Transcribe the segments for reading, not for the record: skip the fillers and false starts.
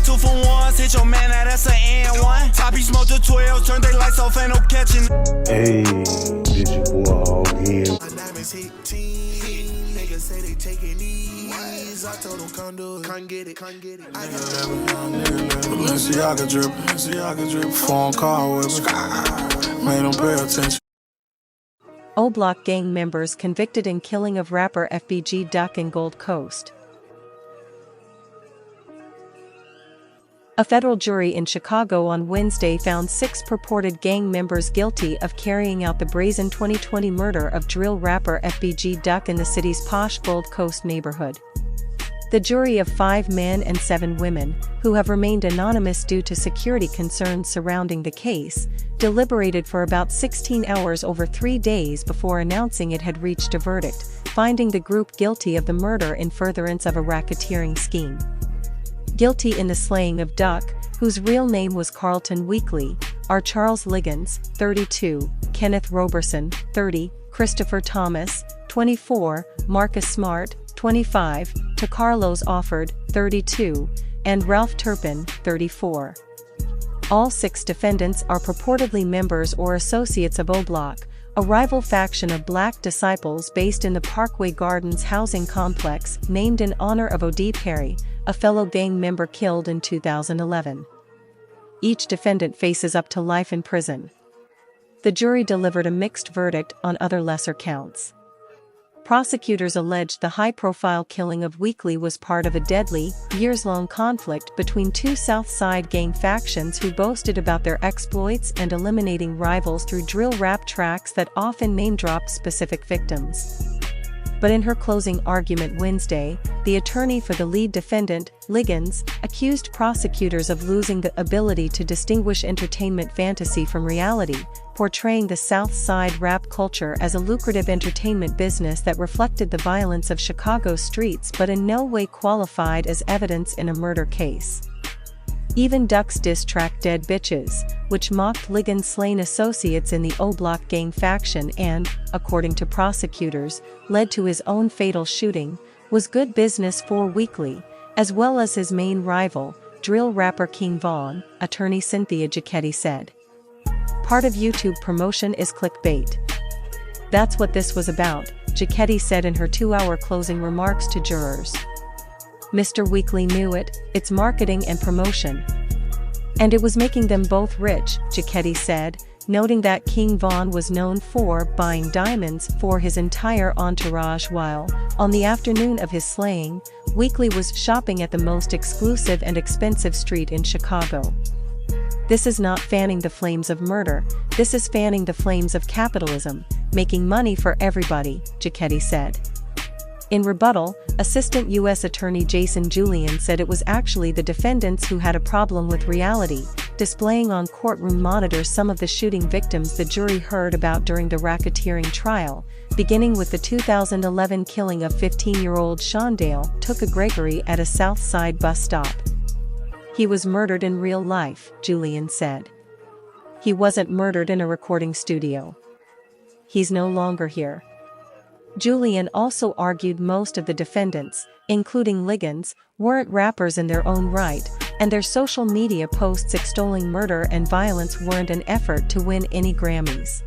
in 2 for 1s, hit your man, now that's an N1. Top he smoked the 12s, turn they lights off, ain't no catching. Hey, did you boy all here? My diamonds hit 10, niggas say they taking these. I told them come do it, come get it. I got Balenciaga drip, phone call with me, made them pay attention. Oblock gang members convicted in killing of rapper FBG Duck in Gold Coast. A federal jury in Chicago on Wednesday found 6 purported gang members guilty of carrying out the brazen 2020 murder of drill rapper FBG Duck in the city's posh Gold Coast neighborhood. The jury of 5 men and 7 women, who have remained anonymous due to security concerns surrounding the case, deliberated for about 16 hours over 3 days before announcing it had reached a verdict, finding the group guilty of the murder in furtherance of a racketeering scheme. Guilty in the slaying of Duck, whose real name was Carlton Weekly, are Charles Liggins, 32, Kenneth Roberson, 30, Christopher Thomas, 24, Marcus Smart, 25, to Carlos Offord, 32, and Ralph Turpin, 34. All 6 defendants are purportedly members or associates of Oblock, a rival faction of black disciples based in the Parkway Gardens housing complex named in honor of O.D. Perry, a fellow gang member killed in 2011. Each defendant faces up to life in prison. The jury delivered a mixed verdict on other lesser counts. Prosecutors alleged the high-profile killing of Weekly was part of a deadly, years-long conflict between 2 South Side gang factions who boasted about their exploits and eliminating rivals through drill rap tracks that often name-drop specific victims. But in her closing argument Wednesday, the attorney for the lead defendant, Liggins, accused prosecutors of losing the ability to distinguish entertainment fantasy from reality, portraying the South Side rap culture as a lucrative entertainment business that reflected the violence of Chicago's streets but in no way qualified as evidence in a murder case. Even Duck's diss track Dead Bitches, which mocked Liggins' slain associates in the Oblock gang faction and, according to prosecutors, led to his own fatal shooting, was good business for Weekly, as well as his main rival, drill rapper King Von, attorney Cynthia Giacchetti said. Part of YouTube promotion is clickbait. That's what this was about, Giacchetti said in her 2-hour closing remarks to jurors. Mr. Weekly knew it, it's marketing and promotion. And it was making them both rich, Giacchetti said, noting that King Von was known for buying diamonds for his entire entourage while, on the afternoon of his slaying, Weekly was shopping at the most exclusive and expensive street in Chicago. This is not fanning the flames of murder, this is fanning the flames of capitalism, making money for everybody, Giacchetti said. In rebuttal, Assistant U.S. Attorney Jason Julian said it was actually the defendants who had a problem with reality, displaying on courtroom monitors some of the shooting victims the jury heard about during the racketeering trial, beginning with the 2011 killing of 15-year-old Shondale Tooka Gregory at a South Side bus stop. He was murdered in real life, Julian said. He wasn't murdered in a recording studio. He's no longer here. Julian also argued most of the defendants, including Liggins, weren't rappers in their own right, and their social media posts extolling murder and violence weren't an effort to win any Grammys.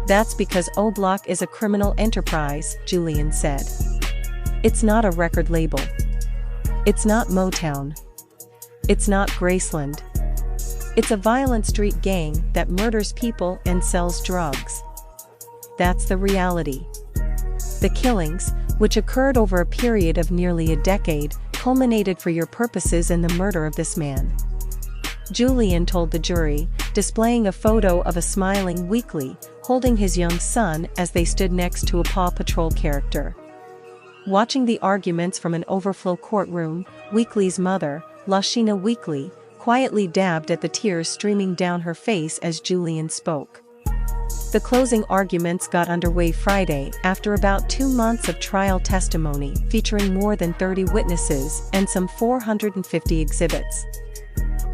That's because Oblock is a criminal enterprise, Julian said. It's not a record label. It's not Motown. It's not Graceland. It's a violent street gang that murders people and sells drugs. That's the reality. The killings, which occurred over a period of nearly a decade, culminated for your purposes in the murder of this man. Julian told the jury, displaying a photo of a smiling Weekly, holding his young son as they stood next to a Paw Patrol character. Watching the arguments from an overflow courtroom, Weekly's mother, Lashina Weekly, quietly dabbed at the tears streaming down her face as Julian spoke. The closing arguments got underway Friday after about 2 months of trial testimony featuring more than 30 witnesses and some 450 exhibits.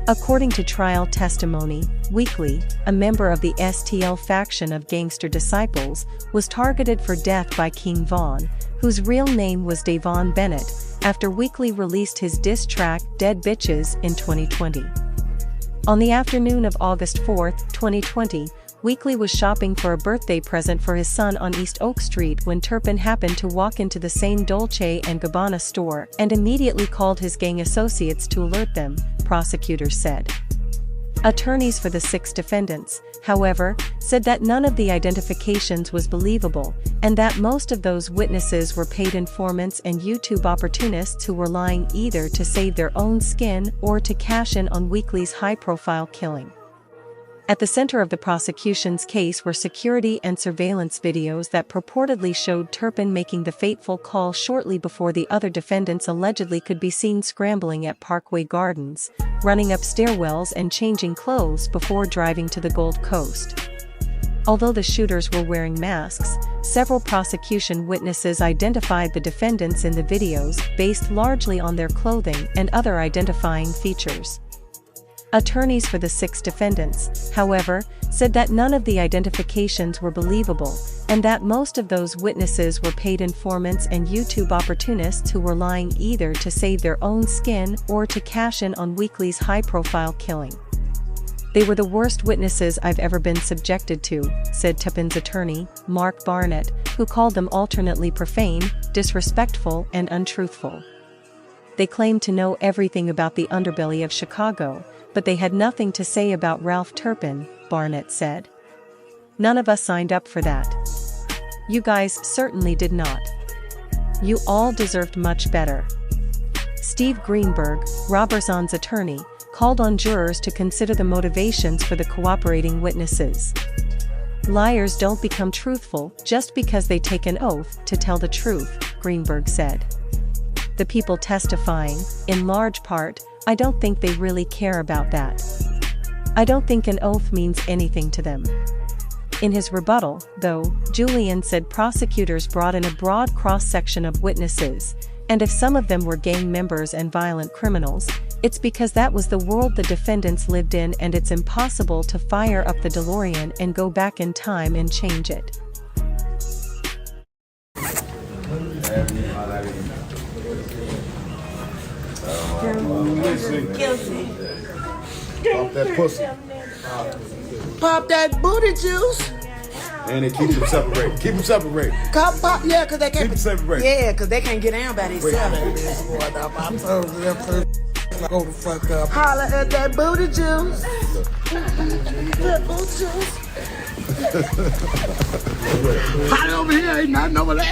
According to trial testimony, Weekly, a member of the STL faction of gangster disciples, was targeted for death by King Von, whose real name was Davon Bennett, after Weekly released his diss track Dead Bitches in 2020. On the afternoon of August 4, 2020, Weekly was shopping for a birthday present for his son on East Oak Street when Turpin happened to walk into the same Dolce & Gabbana store and immediately called his gang associates to alert them, prosecutors said. Attorneys for the 6 defendants, however, said that none of the identifications was believable, and that most of those witnesses were paid informants and YouTube opportunists who were lying either to save their own skin or to cash in on Weekly's high-profile killing. At the center of the prosecution's case were security and surveillance videos that purportedly showed Turpin making the fateful call shortly before the other defendants allegedly could be seen scrambling at Parkway Gardens, running up stairwells and changing clothes before driving to the Gold Coast. Although the shooters were wearing masks, several prosecution witnesses identified the defendants in the videos based largely on their clothing and other identifying features. Attorneys for the 6 defendants, however, said that none of the identifications were believable, and that most of those witnesses were paid informants and YouTube opportunists who were lying either to save their own skin or to cash in on Weekly's high-profile killing. They were the worst witnesses I've ever been subjected to, said Turpin's attorney, Mark Barnett, who called them alternately profane, disrespectful, and untruthful. They claimed to know everything about the underbelly of Chicago, but they had nothing to say about Ralph Turpin, Barnett said. None of us signed up for that. You guys certainly did not. You all deserved much better. Steve Greenberg, Roberson's attorney, called on jurors to consider the motivations for the cooperating witnesses. Liars don't become truthful just because they take an oath to tell the truth, Greenberg said. The people testifying, in large part, I don't think they really care about that. I don't think an oath means anything to them. In his rebuttal, though, Julian said prosecutors brought in a broad cross-section of witnesses, and if some of them were gang members and violent criminals, it's because that was the world the defendants lived in, and it's impossible to fire up the DeLorean and go back in time and change it. Guilty. Pop that pussy. Pop that booty juice. And they keep them separated. Keep them separated. Pop, yeah, because they can't. Keep them separated. Yeah, because they can't get down by themselves. I'm so go the fuck up. Holla at that booty juice. That booty juice. Party over here, ain't nothing over there.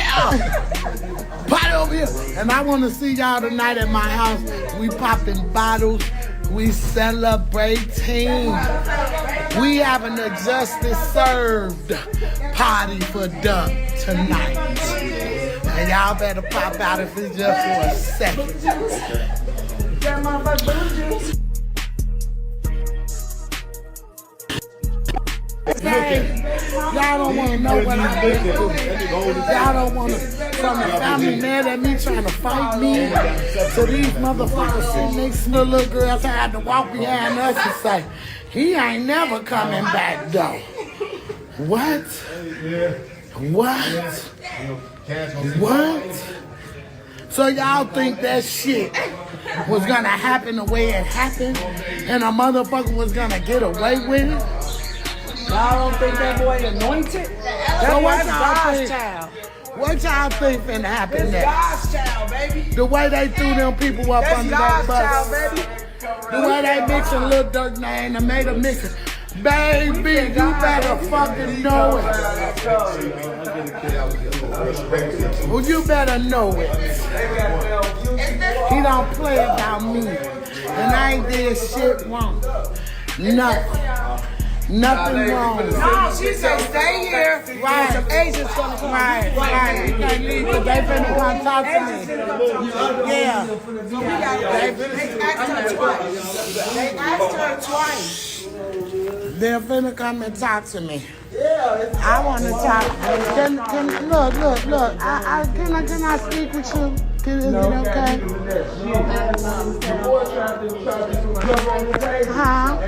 Party over here. And I want to see y'all tonight at my house. We popping bottles. We celebrating. We having a justice served party for Duck tonight. And y'all better pop out if it's just for a second. That motherfucker juice. Y'all don't want to know what I've been through. Y'all don't want to, from the family mad at me trying to fight me, to these motherfuckers sitting next to the little girls had to walk behind us and say, he ain't never coming back though. What? What? What? So y'all think that shit was gonna happen the way it happened and a motherfucker was gonna get away with it? Y'all don't think that boy anointed? So what y'all think? Child. What y'all think finna happen That's next? God's child, baby. The way they threw them people up That's under God's that child, bus. baby. The way they mixing Lil Durk name and made a mix it. Baby, you better fucking know it. Well, you better know it. He don't play about me. And I ain't did shit wrong. Nothing. Nothing wrong. No, she said stay here. Right. Some agents gonna come. Right. You can't leave because they finna come talk to me. Yeah. They asked her twice. They're finna come and talk to me. I want to talk. Look. Can I speak with you? Is it okay? Huh?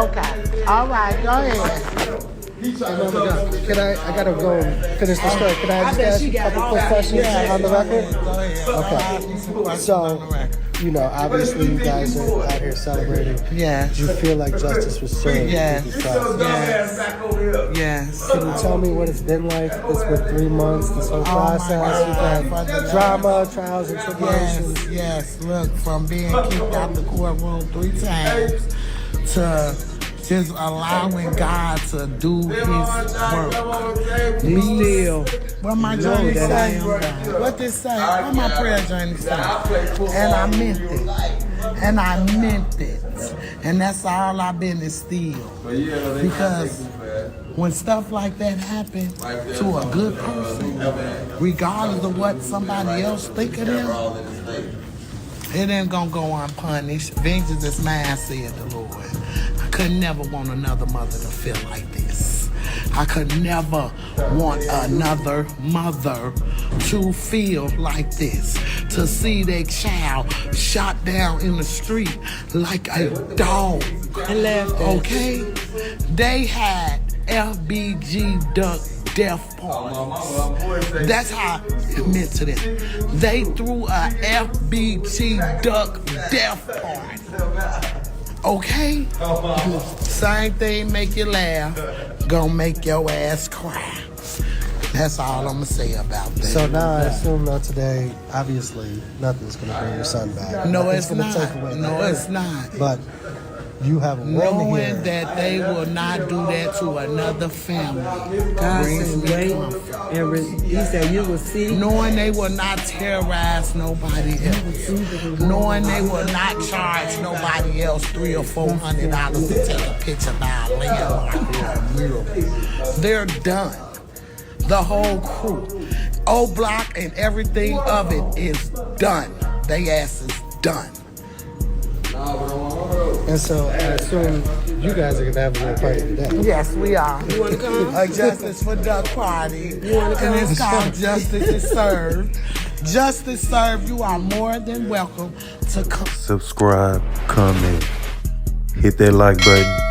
Okay. All right, go ahead. Can I gotta go and finish the story. Can I just ask you a couple quick questions on the record? Go ahead. Okay. So, you know, obviously you guys are out here celebrating. Yes. Do you feel like justice was served? Yes. Through this process? Yes. Can you tell me what it's been like? It's been 3 months, this whole process. You've had drama, trials and tribulations. Yes. Look, from being kicked out the courtroom 3 times to just allowing God to do His work. Be still. What my journey say? What this say? What my prayer journey say? And I meant it. And I meant it. And that's all I've been is still. Because when stuff like that happen to a good person, regardless of what somebody else think of them, it ain't gonna go unpunished. Vengeance is mine, said the Lord. I could never want another mother to feel like this. I could never want another mother to feel like this. To see their child shot down in the street like a dog. And laughed at. Okay? They had FBG duck death parties. That's how it meant to them. They threw a FBG duck death party. Okay? Same thing make you laugh, gonna make your ass cry. That's all I'm gonna say about that. So now I assume that today, obviously, nothing's gonna bring your son back. No, Nothing's it's gonna not. take away No, that. it's not. But you have a win Knowing here. that they will not do that to another family God brings said, me wait. comfort. And he said, you will see. Knowing they will not terrorize nobody else. Knowing they will not charge nobody else $300 or $400 to take a picture by a landmark or a mural. They're done. The whole crew. Oblock and everything of it is done. They ass is done. And so I assume you guys are gonna have a little party today. Yes, we are. You want to come? A Justice for Duck party. You wanna come? And it's called Justice is Served. Justice Served. You are more than welcome to come. Subscribe, comment, hit that like button.